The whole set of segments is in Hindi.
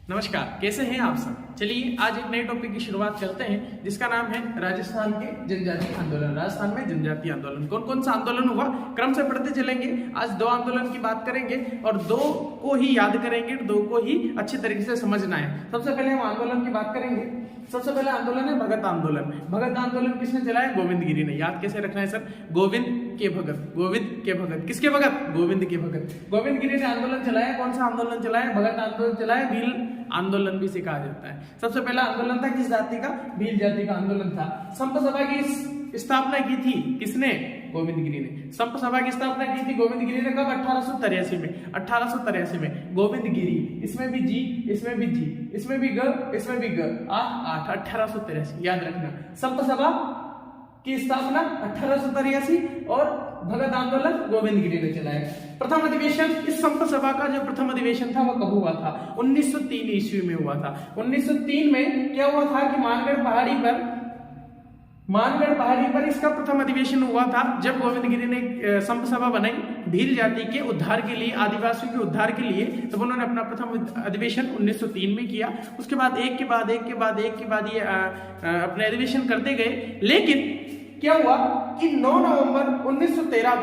नमस्कार, कैसे हैं आप सब। चलिए आज एक नए टॉपिक की शुरुआत करते हैं जिसका नाम है राजस्थान के जनजातीय आंदोलन। राजस्थान में जनजातीय आंदोलन कौन कौन सा आंदोलन हुआ, क्रम से पढ़ते चलेंगे। आज दो आंदोलन की बात करेंगे और दो को ही याद करेंगे, दो को ही अच्छे तरीके से समझना है। सबसे पहले हम आंदोलन की बात करेंगे। सबसे पहले आंदोलन है भगत आंदोलन। भगत आंदोलन किसने चलाया? गोविंद गिरी ने। याद कैसे रखना है सर? गोविंद के भगत, गोविंद के भगत। किसके भगत? गोविंद के भगत। गोविंद गिरी ने आंदोलन चलाया। कौन सा आंदोलन चलाया? भगत आंदोलन चलाया। भील आंदोलन भी कहा जाता है। सबसे पहला आंदोलन था किस जाति का? भील जाति का आंदोलन था। संप सभा की स्थापना की थी किसने? गोविंद गिरी ने। संप सभा की स्थापना की थी गोविंद गिरी ने। कब? 1883 में। 1883 में गोविंद गिरी। इसमें भी जी, इसमें भी जी, इसमें भी ग, इसमें भी ग। 1883 याद रखना। संप सभा की स्थापना 1883 और भगत आंदोलन गोविंद गिरी ने चलाया। प्रथम अधिवेशन, इस संप सभा का जो प्रथम अधिवेशन था वह कब हुआ था? 1903 ईस्वी में हुआ था। 1903 में क्या हुआ था कि मानगढ़ पहाड़ी पर इसका प्रथम अधिवेशन हुआ था। जब गोविंद गिरी ने संप सभा बनाई भील जाति के उद्धार के लिए, आदिवासियों के उद्धार के लिए, तब उन्होंने अपना प्रथम अधिवेशन 1903 में किया। उसके बाद एक के बाद ये अपने अधिवेशन करते गए। लेकिन क्या हुआ कि 9 नवंबर 1913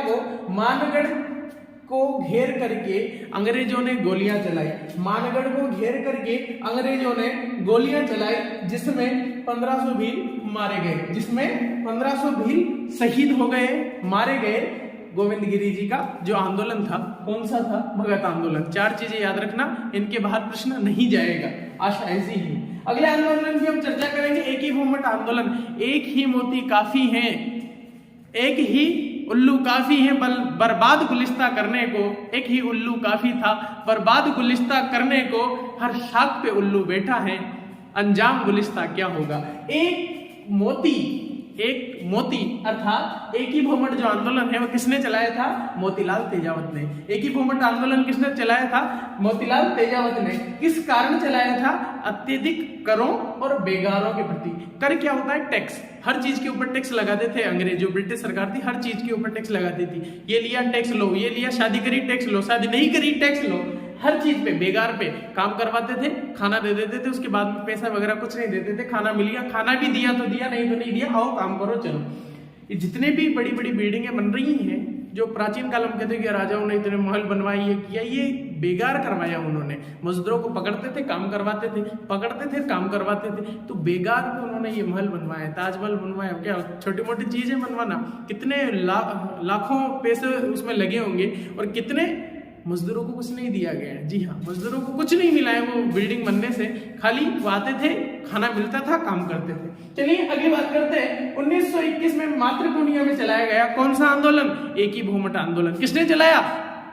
को मानगढ़ को घेर करके अंग्रेजों ने गोलियां चलाई। मानगढ़ को घेर करके अंग्रेजों ने गोलियां चलाई, जिसमें 1500 भील मारे गए, जिसमें 1500 भील शहीद हो गए, मारे गए। गोविंद गिरी जी का जो आंदोलन था कौन सा था? भगत आंदोलन। 4 चीजें याद रखना, इनके बाहर प्रश्न नहीं जाएगा, आशा ऐसी ही। अगले आंदोलन की हम चर्चा करेंगे एक ही भूमट आंदोलन। एक ही मोती काफी है, एक ही उल्लू काफी है बर्बाद गुलिस्ता करने को। एक ही उल्लू काफी था बर्बाद गुलिस्ता करने को, हर शाख पे उल्लू बैठा है, अंजाम गुलिस्ता क्या होगा। एक मोती अर्थात एक ही भूमट जो आंदोलन है वो किसने चलाया था? मोतीलाल तेजावत ने। एक ही भूमट आंदोलन किसने चलाया था? मोतीलाल तेजावत ने। किस कारण चलाया था? अत्यधिक करों और बेगारों के प्रति। कर क्या होता है? टैक्स। हर चीज के ऊपर टैक्स लगाते थे अंग्रेज, जो ब्रिटिश सरकार थी हर चीज के ऊपर टैक्स लगाती थी। ये लिया टैक्स लो, ये लिया, शादी करी टैक्स लो, शादी नहीं करी टैक्स लो। हर चीज पे, बेगार पे काम करवाते थे, खाना दे देते थे, उसके बाद में पैसा वगैरह कुछ नहीं देते थे। खाना मिल गया, खाना भी दिया तो दिया, नहीं तो नहीं दिया, आओ काम करो चलो। ये जितने भी बड़ी बड़ी बिल्डिंगें बन रही हैं, जो प्राचीन काल में कहते हैं कि राजाओं ने इतने महल बनवाए, ये किया, ये बेगार करवाया उन्होंने। मजदूरों को पकड़ते थे, काम करवाते थे, पकड़ते थे, काम करवाते थे। तो बेगार पे उन्होंने ये महल बनवाया, ताजमहल बनवाया। क्या छोटी मोटी चीजें बनवाना, कितने लाखों पैसे उसमें लगे होंगे और कितने मजदूरों को कुछ नहीं दिया गया है। जी हाँ, मजदूरों को कुछ नहीं मिला है वो बिल्डिंग बनने से, खाली वो आते थे, खाना मिलता था, काम करते थे। चलिए अगली बात करते हैं। 1921 में मातृभूमिया में चलाया गया कौन सा आंदोलन? एक ही भूमट आंदोलन। किसने चलाया?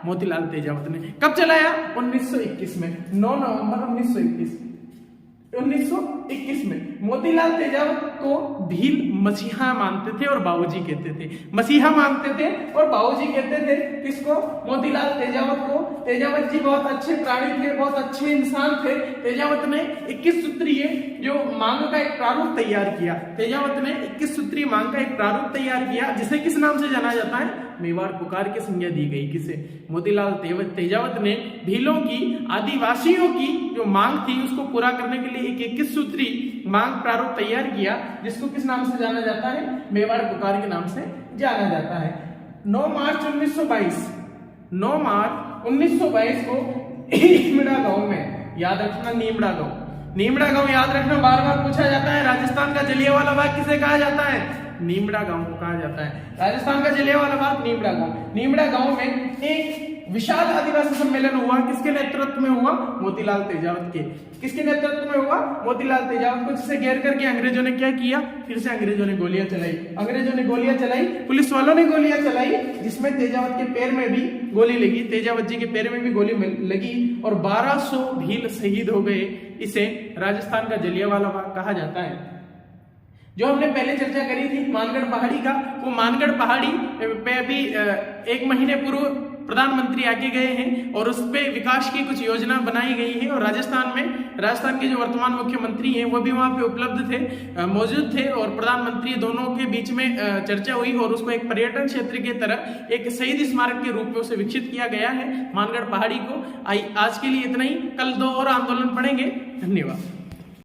मोतीलाल तेजावत ने। कब चलाया? 1921 में, 9 नवंबर 1921 में। मोतीलाल तेजावत को भील मसीहा मानते थे और बाबूजी कहते थे। मसीहा मानते थे और बाबूजी कहते थे। किसको? मोतीलाल तेजावत को। तेजावत जी बहुत अच्छे प्राणी थे, बहुत अच्छे इंसान थे। तेजावत ने 21 सूत्रीय जो मांग का एक प्रारूप तैयार किया। तेजावत ने 21 सूत्रीय मांग का एक प्रारूप तैयार किया, जिसे किस नाम से जाना जाता है? मेवाड़ पुकार की संज्ञा दी गई। किसे? मोतीलाल तेजावत ने भीलों की, आदिवासियों की जो मांग थी उसको पूरा करने के लिए एक 21 सूत्री मांग प्रारूप तैयार किया, जिसको किस नाम से जाना जाता है? मेवाड़ पुकार के नाम से जाना जाता है। 9 मार्च 1922 को नीमड़ा गांव में, याद रखना नीमड़ा गांव याद रखना, बार बार पूछा जाता है। राजस्थान का जलियांवाला बाग किसे कहा जाता है? नीमड़ा गांव को कहा जाता है। राजस्थान का जलियांवाला बाग नीमड़ा गांव में एक विशाल आदिवासी सम्मेलन हुआ। किसके नेतृत्व में हुआ? मोतीलाल तेजावत के। किसके नेतृत्व में हुआ? मोतीलाल तेजावत को। जिसे घेर करके अंग्रेजों ने क्या किया? फिर से अंग्रेजों ने गोलियां चलाई। पुलिस वालों ने गोलियां चलाई, जिसमें तेजावत के पैर में भी गोली लगी, तेजावत जी के पैर में भी गोली लगी और 1200 भील शहीद हो गए। इसे राजस्थान का जलियांवाला बाग कहा जाता है। जो हमने पहले चर्चा करी थी मानगढ़ पहाड़ी का, वो मानगढ़ पहाड़ी पे भी 1 महीने पूर्व प्रधानमंत्री आके गए हैं और उस पे विकास की कुछ योजना बनाई गई है। और राजस्थान के जो वर्तमान मुख्यमंत्री हैं वो भी वहां पे उपलब्ध थे, मौजूद थे, और प्रधानमंत्री दोनों के बीच में चर्चा हुई और उसको एक पर्यटन क्षेत्र की तरह एक शहीद स्मारक के रूप में उसे विकसित किया गया है मानगढ़ पहाड़ी को। आज के लिए इतना ही, कल 2 और आंदोलन पढ़ेंगे। धन्यवाद।